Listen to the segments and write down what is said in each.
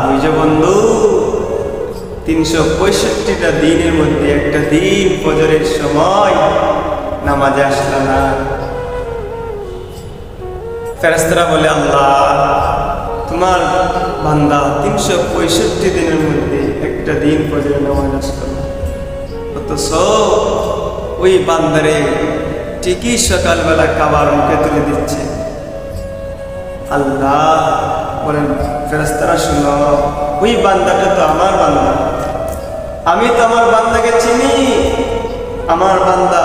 ওই যে বন্ধু, 365টা দিনের মধ্যে একটা দিন ফজরের সময় নামাজে আসলো না। ফেরেশতারা বলে, আল্লাহ তোমার বান্দা 365 দিনের মধ্যে একটা দিন ফজরের নামাজ আসলো না, অথচ ওই বান্দারে ঠিকই সকালবেলা কাবার মুখে তুলে দিচ্ছে। আল্লাহ বলেন, ফেরেশতারা শুনো, ওই বান্দাটা তো আমার বান্দা, আমি তো আমার বান্দাকে চিনি। আমার বান্দা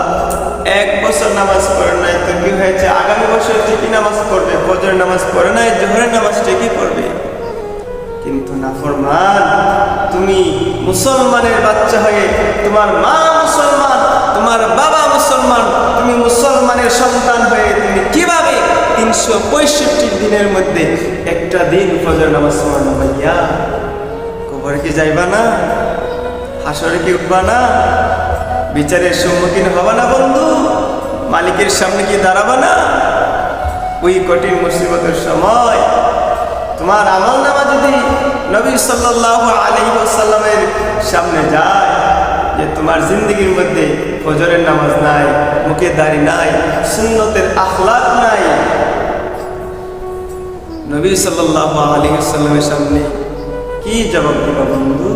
1 বছর নামাজ পড়ে নাই, তো কি হয়েছে, আগামী বছর ঠিকই নামাজ পড়বে, ফজরের নামাজ পড়ে নাই, জোহরের নামাজ ঠিকই পড়বে। কিন্তু নাফরমান, তুমি মুসলমানের বাচ্চা হয়ে, তোমার মা মুসলমান, তোমার বাবা মুসলমান, তুমি মুসলমানের সন্তান হয়ে তুমি কিভাবে 365 দিনের মধ্যে একটা দিন ফজর নামাজ পড়ো না? ভাইয়া, কবরে কি যাইবা না? হাসরে কি উঠবা না? বিচারের সম্মুখীন হবা না বন্ধু? মালিকের সামনে কি দাঁড়াবা না? ওই কঠিন মুসিবতের সময় তোমার আমল নামা যদি নবী সাল্লাল্লাহু আলাইহি ওয়াসাল্লামের সামনে যায় যে তোমার জিন্দগির মধ্যে ফজরের নামাজ নাই, মুখে দাড়ি নাই, সুন্নতের আখলাক নাই, নবী সাল্লাল্লাহু আলাইহি ওয়াসাল্লামের সামনে কি জবাব দিবা বন্ধু?